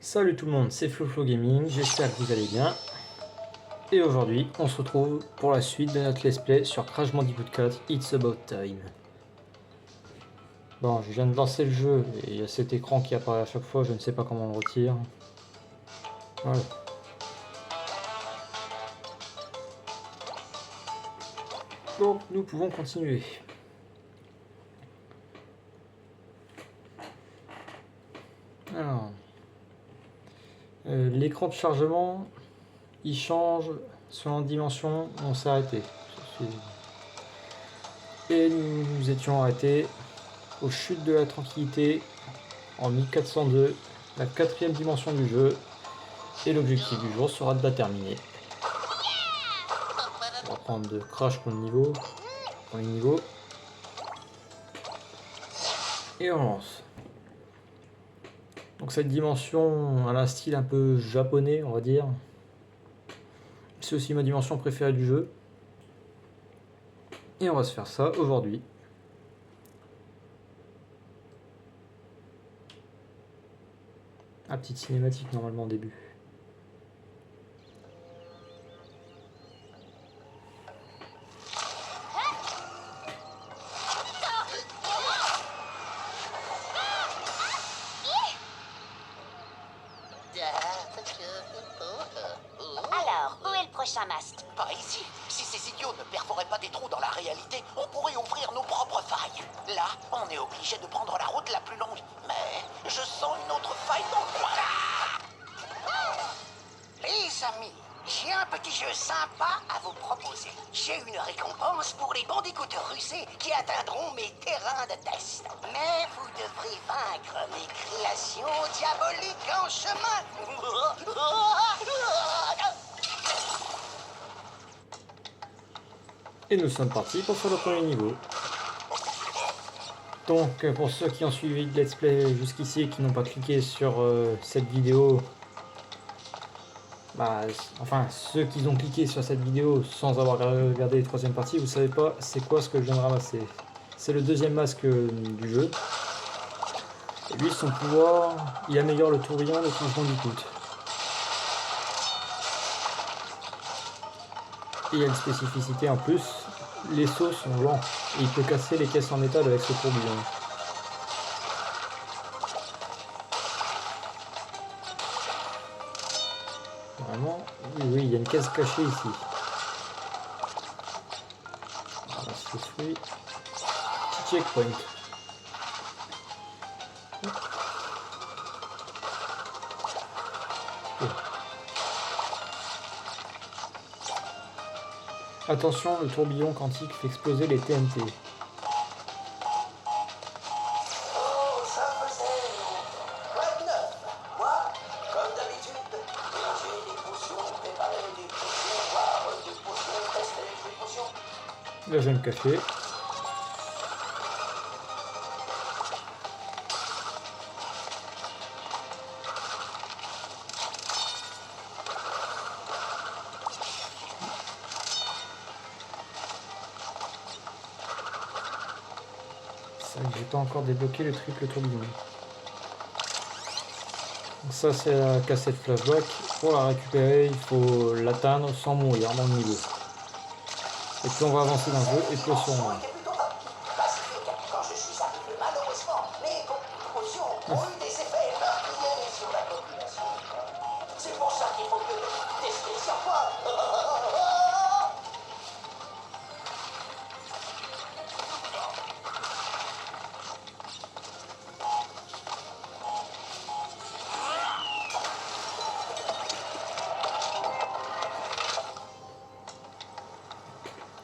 Salut tout le monde, c'est FloFlo Gaming, j'espère que vous allez bien. Et aujourd'hui, on se retrouve pour la suite de notre let's play sur Crash Bandicoot 4 It's About Time. Bon, je viens de lancer le jeu et il y a cet écran qui apparaît à chaque fois, je ne sais pas comment on le retire. Voilà. Donc, nous pouvons continuer. Alors, l'écran de chargement, il change selon la dimension, on s'est arrêté. Et nous nous étions arrêtés aux chutes de la tranquillité en 1402, la quatrième dimension du jeu, et l'objectif du jour sera de la terminer. On va prendre de Crash pour le niveau, et on lance. Donc cette dimension, elle a un style un peu japonais, on va dire. C'est aussi ma dimension préférée du jeu. Et on va se faire ça aujourd'hui. La petite cinématique normalement au début. Alors, où est le prochain mast? Pas ici. Si ces idiots ne perforaient pas des trous dans la réalité, on pourrait ouvrir nos propres failles. Là, on est obligé de prendre la route la plus longue. Mais je sens une autre faille dans le coin. Les amis, j'ai un petit jeu sympa à vous proposer. J'ai une récompense pour les bandicooteurs rusés qui atteindront mes terrains de test. Mais vous devrez vaincre mes créations diaboliques en chemin. Et nous sommes partis pour faire le premier niveau. Donc pour ceux qui ont suivi le let's play jusqu'ici et qui n'ont pas cliqué sur cette vidéo, enfin ceux qui ont cliqué sur cette vidéo sans avoir regardé les troisième parties, vous savez pas c'est quoi ce que je viens de ramasser. C'est le deuxième masque du jeu. Et lui, son pouvoir, il améliore le tourbillon de Crash Bandicoot. Et il y a une spécificité en plus, les sauts sont lents et il peut casser les caisses en métal avec ce tourbillon. Vraiment, oui, il y a une caisse cachée ici. On va se fruit. Petit checkpoint. Attention, le tourbillon quantique fait exploser les TNT. Oh, ça faisait quoi de neuf? Moi, comme d'habitude, j'ai des potions, préparer des potions, boire des potions, tester des potions. Là, je vais me cacher. J'ai pas encore débloqué le triple tourbillon. Donc ça c'est la cassette flashback. Pour la récupérer, il faut l'atteindre sans mourir dans le niveau. Et plus on va avancer dans le jeu, et plus on sera. Était plutôt pacifique quand je suis arrivé. Malheureusement, les potions ont eu des effets meurtriers sur la population. C'est pour ça qu'il faut mieux tester sur toi.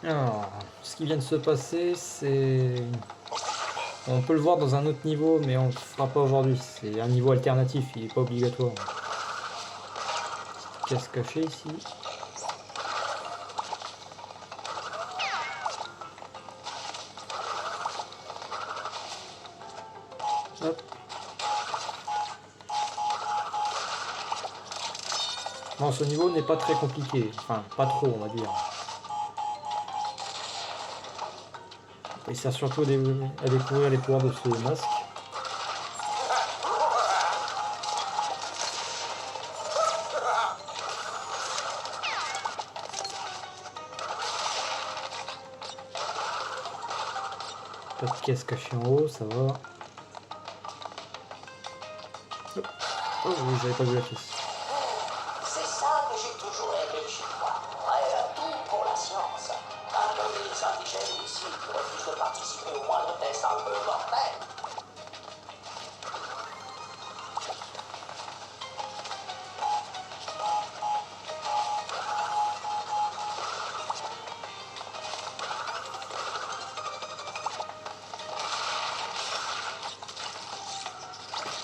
Alors, ce qui vient de se passer, c'est... On peut le voir dans un autre niveau, mais on ne le fera pas aujourd'hui. C'est un niveau alternatif, il n'est pas obligatoire. Petite caisse cachée ici. Hop. Bon, ce niveau n'est pas très compliqué. Enfin, pas trop, on va dire. Il sert surtout à découvrir les pouvoirs de ce masque. Pas de caisse cachée en haut, ça va. Hop. Oh oui, j'avais pas vu la caisse. C'est ça que j'ai toujours aimé chez toi. Prêt à tout pour la science. Un peu les indigènes ici qui refusent de participer au moindre test un peu mortel.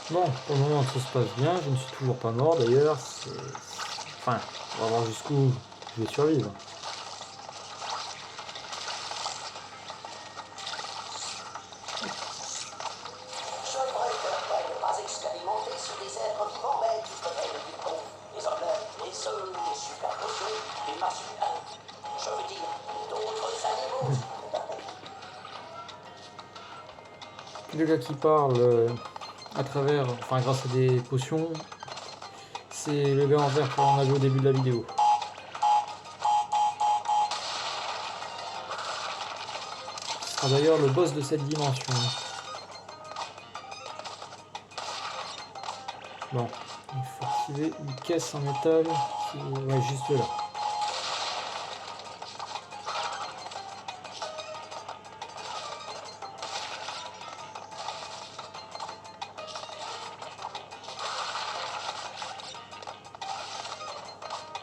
Bon, pour le moment tout se passe bien, je ne suis toujours pas mort d'ailleurs, enfin, on va voir jusqu'où je vais survivre. J'aimerais faire prêt ne pas expérimenter sur des êtres vivants, mais tu connais le dicton. Les hommes, les œufs, les superposés, les masculins. Je veux dire, d'autres animaux. Le gars qui parle à travers, enfin grâce à des potions, c'est le gars en vert qu'on a vu au début de la vidéo. Ce sera d'ailleurs le boss de cette dimension. Bon, il faut activer une caisse en métal qui est ouais, juste là.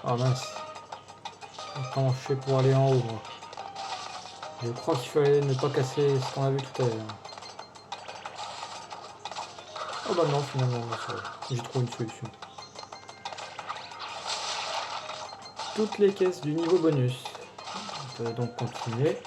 Ah mince. Comment je fais pour aller en haut moi? Je crois qu'il fallait ne pas casser ce qu'on a vu tout à l'heure. Oh bah non, finalement, ça va. J'ai trouvé une solution. Toutes les caisses du niveau bonus. On peut donc continuer.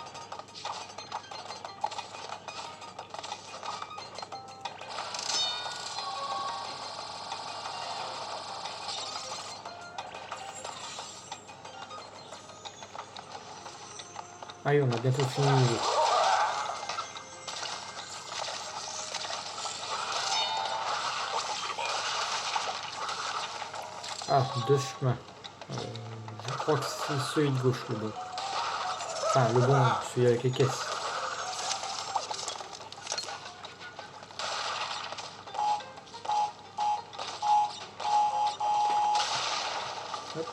Allez, on a bientôt fini le niveau. Ah, deux chemins. Je crois que c'est celui de gauche le bon. Enfin, le bon, celui avec les caisses. Hop.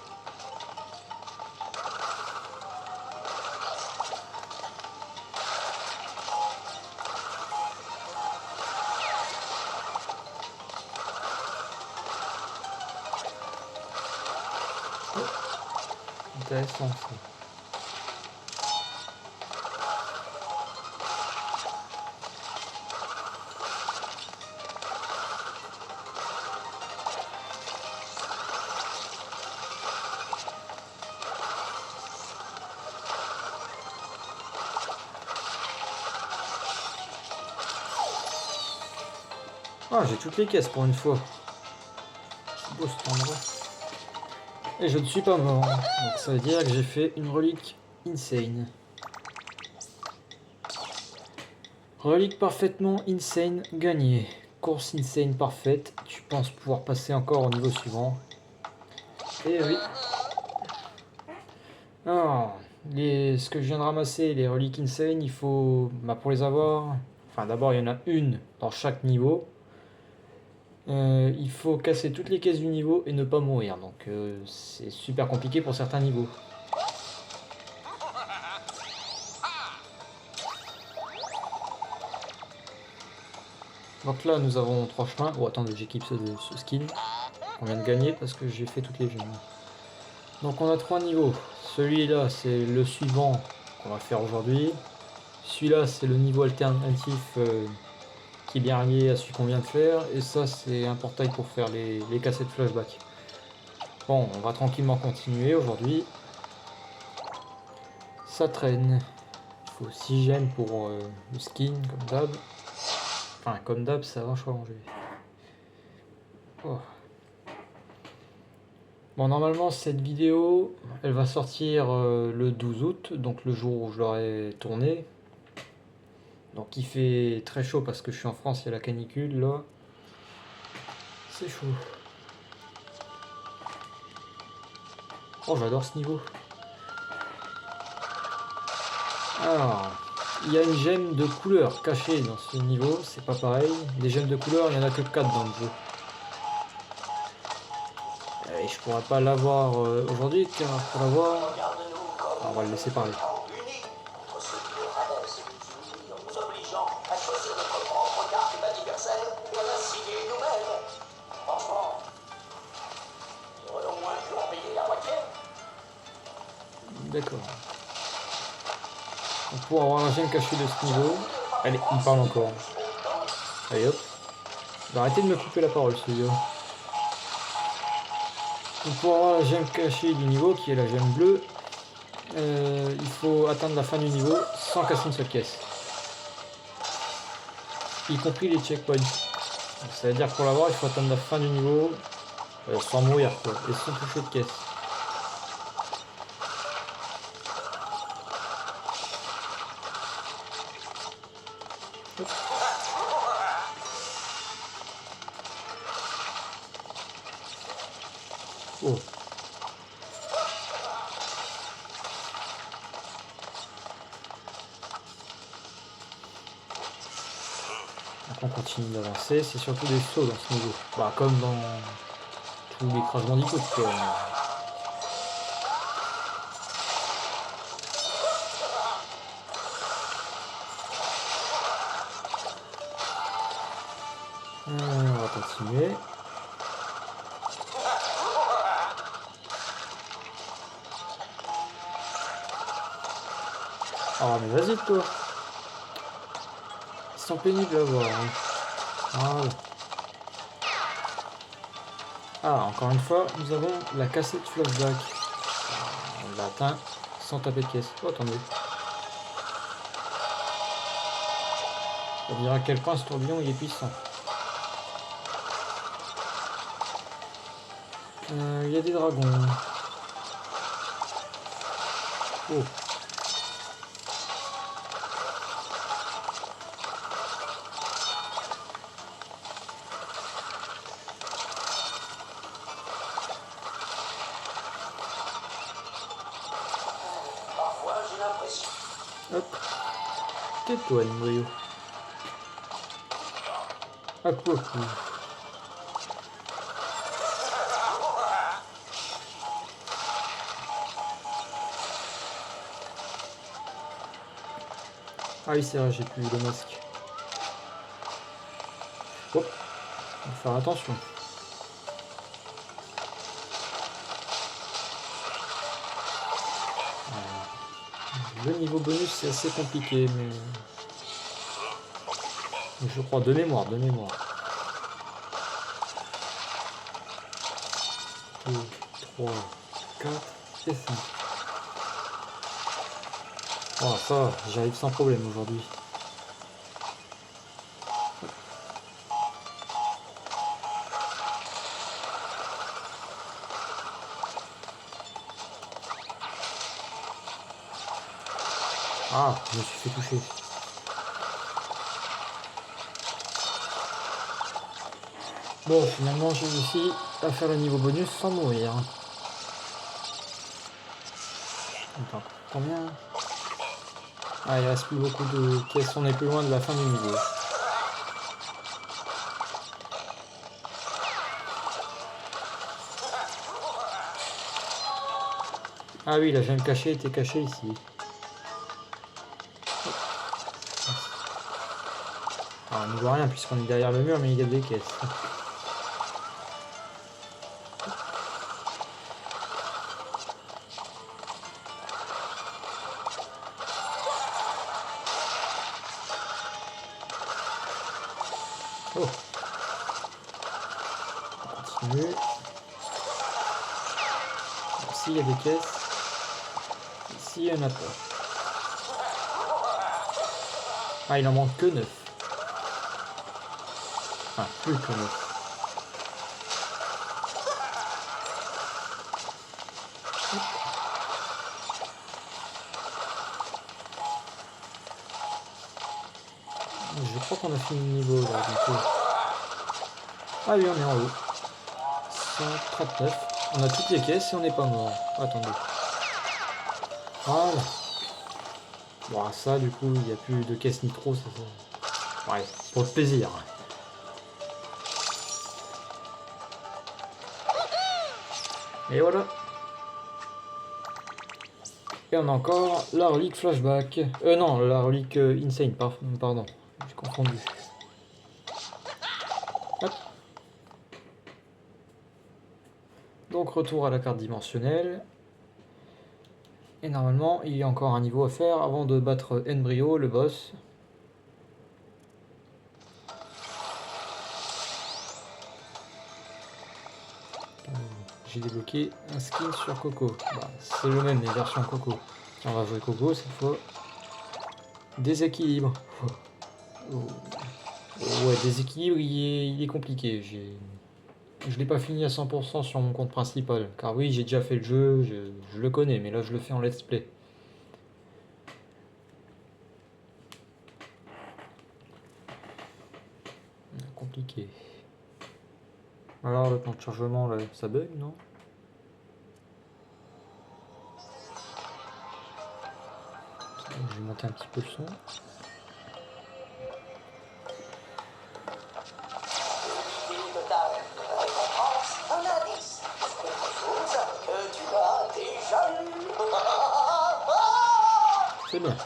Intéressant ça. Ah, j'ai toutes les caisses pour une fois. C'est beau cet endroit. Et je ne suis pas mort. Donc ça veut dire que j'ai fait une relique insane. Relique parfaitement insane gagnée. Course insane parfaite. Tu penses pouvoir passer encore au niveau suivant. Et oui. Alors, ce que je viens de ramasser, les reliques insane, il faut, bah, pour les avoir, enfin d'abord il y en a une dans chaque niveau. Il faut casser toutes les caisses du niveau et ne pas mourir, donc c'est super compliqué pour certains niveaux. Donc là nous avons trois chemins. Oh attendez, j'équipe ce skin qu'on vient de gagner parce que j'ai fait toutes les gemmes. Donc on a trois niveaux. Celui-là c'est le suivant qu'on va faire aujourd'hui. Celui-là c'est le niveau alternatif qui est bien lié à celui qu'on vient de faire. Et ça c'est un portail pour faire les cassettes flashback. Bon, on va tranquillement continuer aujourd'hui. Ça traîne. Il faut 6 gemmes pour le skin comme d'hab. Enfin comme d'hab ça va changer. Oh. Bon, normalement cette vidéo elle va sortir le 12 août, donc le jour où je l'aurai tourné. Donc il fait très chaud parce que je suis en France, il y a la canicule là. C'est chaud. Oh, j'adore ce niveau. Alors, il y a une gemme de couleur cachée dans ce niveau, c'est pas pareil. Des gemmes de couleur, il n'y en a que 4 dans le jeu. Et je pourrais pas l'avoir aujourd'hui, car pour l'avoir, on va le laisser parler. D'accord. Pour avoir la gemme cachée de ce niveau, allez, il parle encore. Allez hop. Il va arrêter de me couper la parole celui-là. Pour avoir la gemme cachée du niveau, qui est la gemme bleue, il faut atteindre la fin du niveau sans casser une seule caisse. Y compris les checkpoints. Donc, ça veut dire que pour l'avoir, il faut attendre la fin du niveau sans mourir quoi, et sans toucher de caisse. Hop. Oh. Donc on continue d'avancer, c'est surtout des sauts dans ce niveau. Bah comme dans tous les Crash Bandicoot quoi. On va continuer. Ah mais vas-y toi. Ils sont pénibles à voir. Hein. Voilà. Ah encore une fois, nous avons la cassette flashback. On l'a atteint sans taper de caisse. Oh attendez. On dirait à quel point ce tourbillon il est puissant. Il y a des dragons. Oh. Hop. Tais-toi, noyau. À quoi coup. Ah oui c'est vrai, j'ai plus le masque. Hop, il faut faire attention. Le niveau bonus c'est assez compliqué mais... Je crois de mémoire, de mémoire. 2, 3, 4 et 5. Oh ça, j'arrive sans problème aujourd'hui. Ah, je me suis fait toucher. Bon, finalement, j'ai réussi à faire le niveau bonus sans mourir. Attends, combien? Ah, il reste plus beaucoup de pièces, on est plus loin de la fin du niveau. Ah oui, la gemme cachée était cachée ici. Ah, on ne voit rien puisqu'on est derrière le mur, mais il y a des caisses. Oh. On continue. Ici il y a des caisses. Ici il n'y en a pas. Ah il en manque que 9. Enfin plus que 9. Je crois qu'on a fini le niveau là du coup. Ah oui on est en haut. 139. On a toutes les caisses et on n'est pas mort. Attendez. Voilà. Bon, ça, du coup, il n'y a plus de caisse nitro, ça. Ouais, pour le plaisir. Et voilà. Et on a encore la relique flashback. Non, la relique insane, pardon. J'ai confondu. Hop. Donc retour à la carte dimensionnelle. Et normalement, il y a encore un niveau à faire avant de battre Embryo, le boss. J'ai débloqué un skin sur Coco. Bah, c'est le même, les versions Coco. On va jouer Coco cette fois. Déséquilibre. Oh. Ouais, déséquilibre, il est compliqué. Je l'ai pas fini à 100% sur mon compte principal. Car oui, j'ai déjà fait le jeu, je le connais, mais là je le fais en let's play. Compliqué. Alors le temps de chargement, là, ça bug, non? Je vais monter un petit peu le son. C'est bien.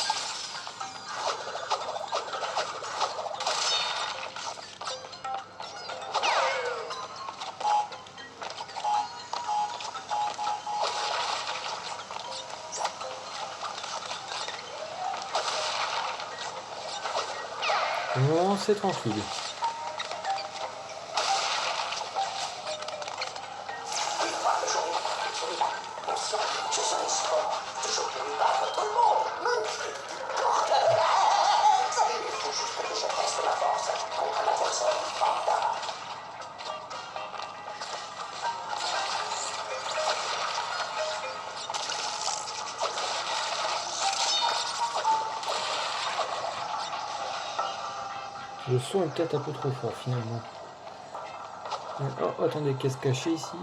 Bon, c'est tranquille. Le son est peut-être un peu trop fort finalement. Oh, attendez, qu'est-ce caché ici?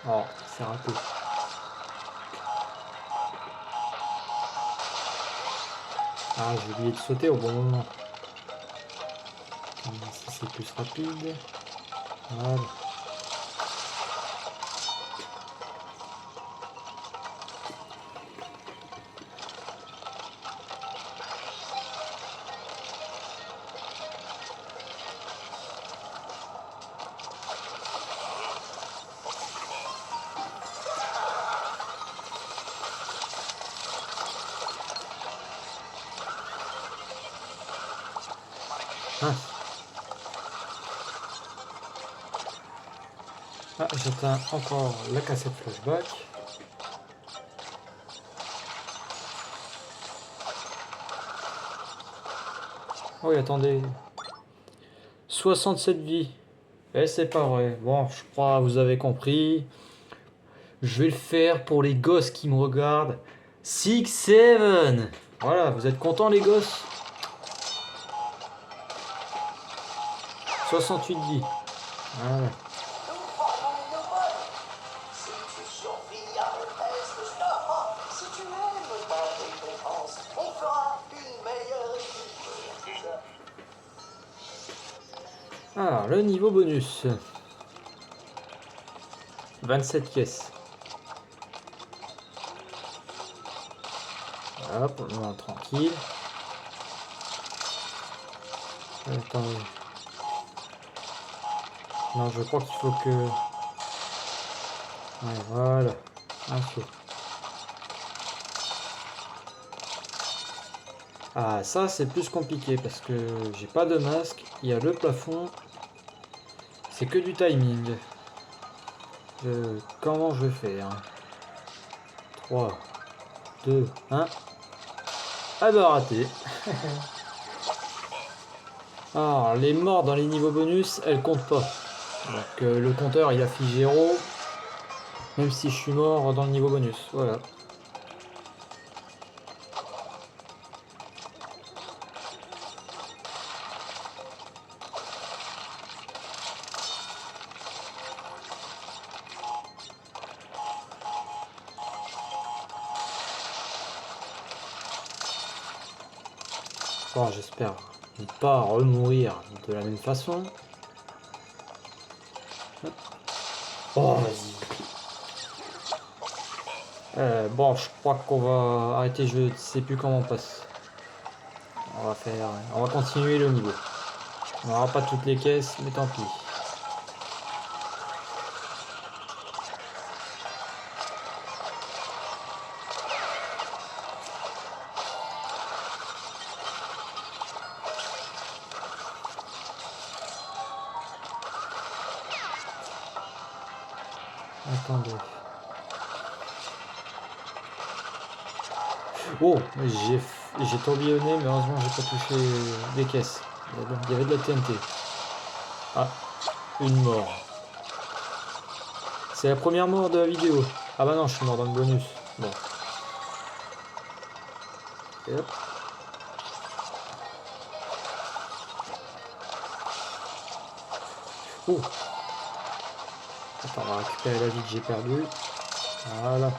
Oh, c'est raté. Ah, j'ai oublié de sauter au bon moment. Si c'est plus rapide. Voilà. Ah, ah j'atteins encore la cassette flashback. Oh oui, attendez. 67 vies. Eh, c'est pas vrai. Bon, je crois vous avez compris. Je vais le faire pour les gosses qui me regardent. 6-7. Voilà, vous êtes contents les gosses? 68 vies. Voilà. Alors, le niveau bonus. 27 caisses. Hop, pour le moment tranquille. Attendez. Non, je crois qu'il faut que... Ouais, voilà. Ok. Ah, ça c'est plus compliqué parce que j'ai pas de masque. Il y a le plafond. C'est que du timing. Comment je vais faire? 3, 2, 1. Ah bah raté. Alors, les morts dans les niveaux bonus, elles comptent pas. Donc le compteur il affiche 0. Même si je suis mort dans le niveau bonus. Voilà. Bon, j'espère ne pas remourir de la même façon. Hop. Oh, vas-y. Bon, je crois qu'on va arrêter le jeu. Je sais plus comment on passe. On va continuer le niveau. On n'aura pas toutes les caisses, mais tant pis. Attendez. Oh, j'ai tourbillonné, mais heureusement j'ai pas touché des caisses. Il y avait de la TNT. Ah, une mort. C'est la première mort de la vidéo. Ah bah non, je suis mort dans le bonus. Bon. Et hop. Oh. Attends, on va récupérer la vie que j'ai perdue. Voilà.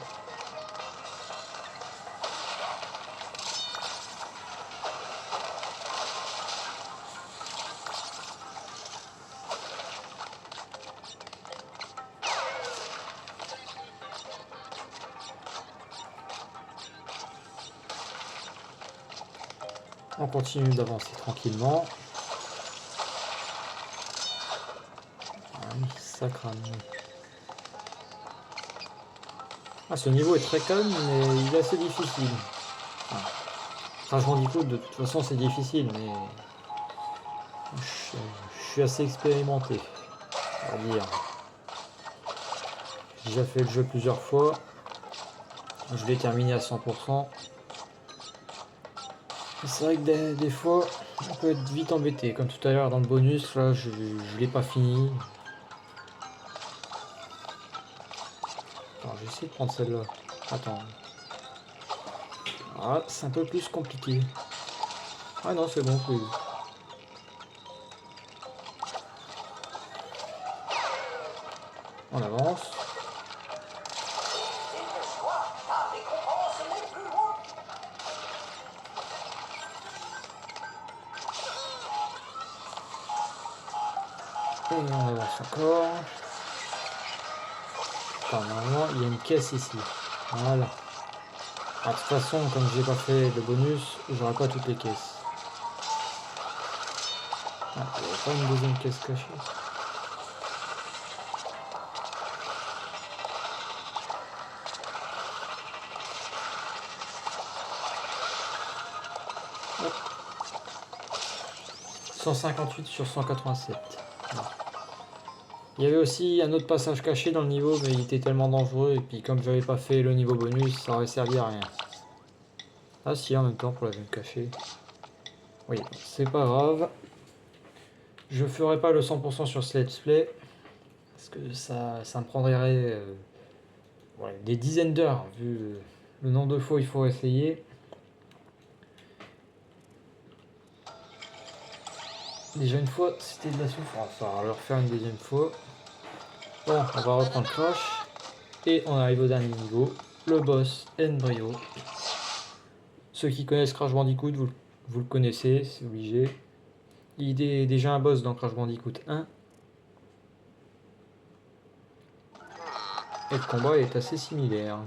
On continue d'avancer tranquillement. Ça crame. Ah, ce niveau est très calme, mais il est assez difficile. Crash Bandicoot, de toute façon, c'est difficile, mais je suis assez expérimenté, on va dire. J'ai déjà fait le jeu plusieurs fois. Je l'ai terminé à 100%. C'est vrai que des fois, on peut être vite embêté. Comme tout à l'heure dans le bonus, là, je l'ai pas fini. Attends, je vais essayer de prendre celle-là. Attends. Ah, c'est un peu plus compliqué. Ah non, c'est bon, oui. On avance. Et on avance encore. Attends, normalement, il y a une caisse ici. Voilà. Ah, de toute façon, comme j'ai pas fait de bonus, j'aurai pas toutes les caisses. Ah, il n'y a pas une deuxième caisse cachée. Hop. 158 sur 187. Non. Il y avait aussi un autre passage caché dans le niveau, mais il était tellement dangereux, et puis comme j'avais pas fait le niveau bonus, ça aurait servi à rien. Ah si, en même temps, pour la zone cachée. Oui, c'est pas grave. Je ferai pas le 100% sur ce let's play, parce que ça me prendrait ouais, des dizaines d'heures, vu le nombre de fois il faut essayer. Déjà une fois, c'était de la souffrance, alors on va le refaire une deuxième fois. Bon, on va reprendre Crash, et on arrive au dernier niveau, le boss Embryo. Ceux qui connaissent Crash Bandicoot, vous le connaissez, c'est obligé. Il est déjà un boss dans Crash Bandicoot 1. Et le combat est assez similaire.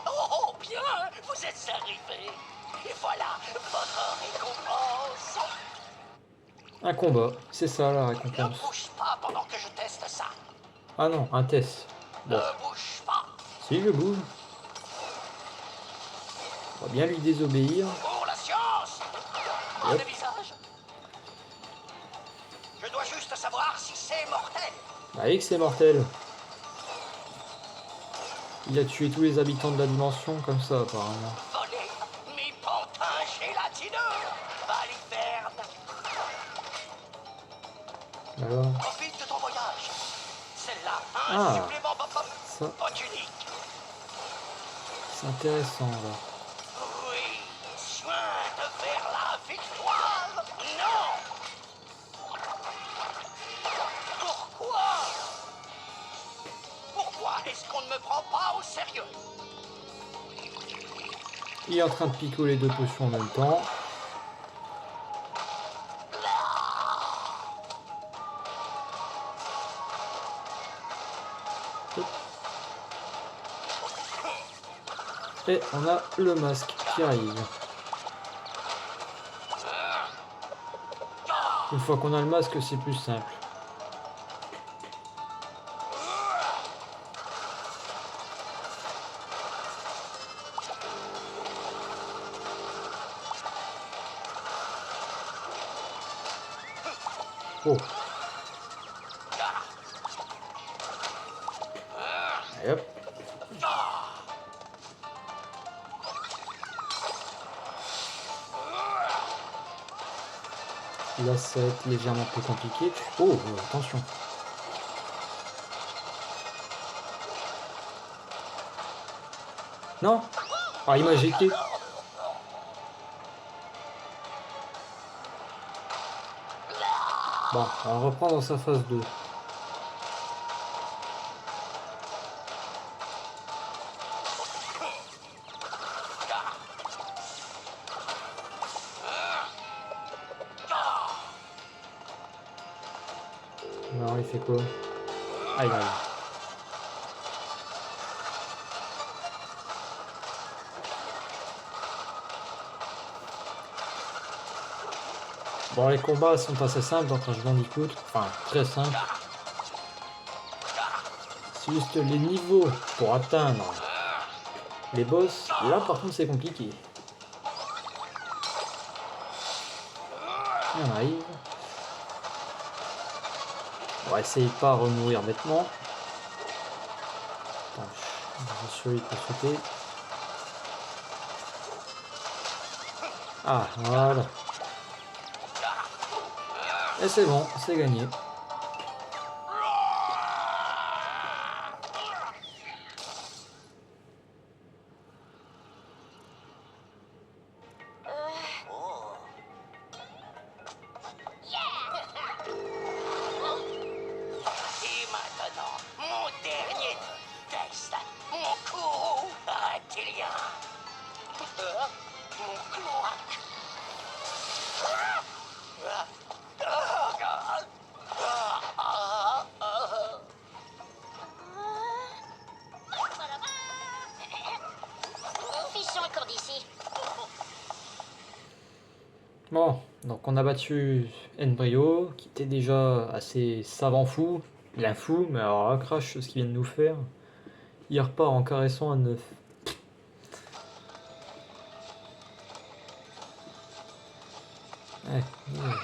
Oh bien, vous êtes arrivés. Et voilà votre récompense. Un combat, c'est ça la Ne récompense. bouge pas pendant que je teste ça. Ah non, un test. Bon, Ne bouge pas. si je bouge. On va bien lui désobéir. Pour la science. Hop. Le visage. Je dois juste savoir si c'est mortel. Bah, et que c'est mortel. Il a tué tous les habitants de la dimension comme ça apparemment. Voler mes pantins gélatineux. Baliverne. Alors, Profite de ton voyage. Celle-là, un Ah. supplément ça, unique. c'est intéressant là. Oui, sointe vers la victoire. Non. Pourquoi est-ce qu'on ne me prend pas au sérieux? Il est en train de picoler 2 potions en même temps. Et on a le masque qui arrive. Une fois qu'on a le masque, c'est plus simple. Oh. Et hop. Là, ça va être légèrement plus compliqué. Oh, attention. Non. Ah, il m'a éjecté. Bon, on reprend dans sa phase 2. Non, il fait quoi? Ah, il arrive. Bon, les combats sont assez simples dans Crash Bandicoot. Enfin, très simples. C'est juste les niveaux pour atteindre les boss. Là, par contre, c'est compliqué. On arrive. On va essayer de pas remourir bêtement. Attends, je suis sûr qu'il peut sauter. Ah, voilà. Et c'est bon, c'est gagné. Et maintenant, mon dernier test. Mon courroux reptilien. Mon cloaque. Fichons le cours d'ici. Bon, donc on a battu N-Brio, qui était déjà assez savant fou, bien fou, mais alors là, Crash, ce qu'il vient de nous faire, il repart en caressant un œuf. Ouais, ouais.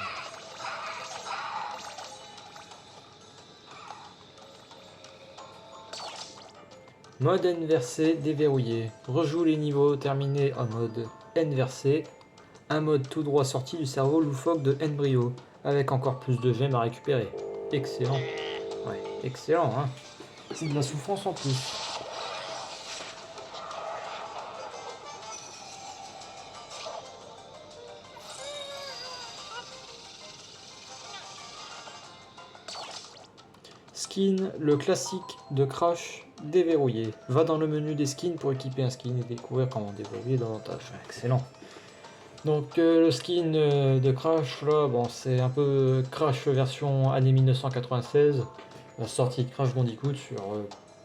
Mode inversé déverrouillé. Rejoue les niveaux terminés en mode inversé. Un mode tout droit sorti du cerveau loufoque de N-Brio, avec encore plus de gemmes à récupérer. Excellent. Ouais, excellent, hein. C'est de la souffrance en plus. Skin, le classique de Crash déverrouillé. Va dans le menu des skins pour équiper un skin et découvrir comment déverrouiller davantage. Excellent. Donc le skin de Crash là, bon c'est un peu Crash version année 1996, la sortie de Crash Bandicoot sur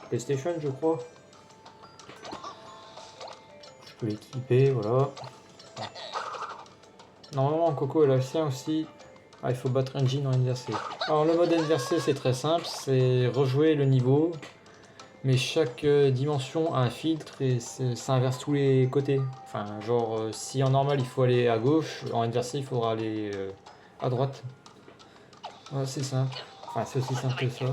PlayStation je crois. Je peux l'équiper, voilà. Normalement Coco elle a le sien aussi. Ah, il faut battre Engine en inversé. Alors le mode inversé c'est très simple, c'est rejouer le niveau, mais chaque dimension a un filtre et ça inverse tous les côtés. Enfin genre si en normal il faut aller à gauche, en inversé il faudra aller à droite. Voilà, c'est simple. Enfin c'est aussi simple que ça.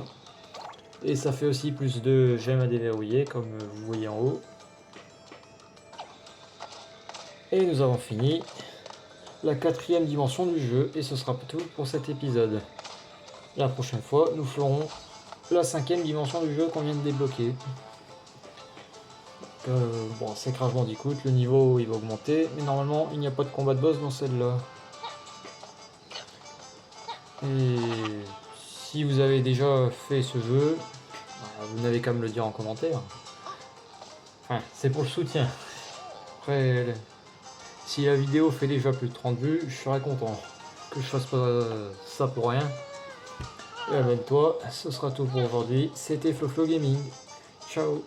Et ça fait aussi plus de gemmes à déverrouiller comme vous voyez en haut. Et nous avons fini la 4e dimension du jeu et ce sera tout pour cet épisode. La prochaine fois, nous ferons la 5e dimension du jeu qu'on vient de débloquer. Bon, c'est Crash Bandicoot, le niveau il va augmenter, mais normalement il n'y a pas de combat de boss dans celle-là. Et si vous avez déjà fait ce jeu, vous n'avez qu'à me le dire en commentaire. Enfin, c'est pour le soutien. Après, si la vidéo fait déjà plus de 30 vues, je serais content. Que je fasse pas ça pour rien. Et amène-toi, ce sera tout pour aujourd'hui. C'était FloFlo Gaming. Ciao.